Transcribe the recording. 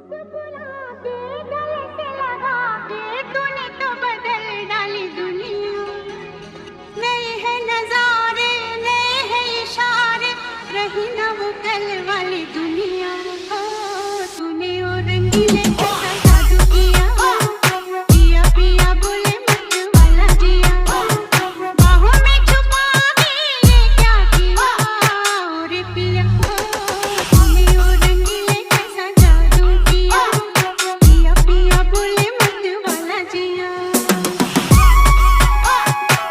मुस्कुरा के गले से लगा के तूने तो बदल डाली दुनिया। नए हैं नजारे, नए हैं इशारे, रही ना वो कल वाली दुनिया। ओ तूने और रंगीले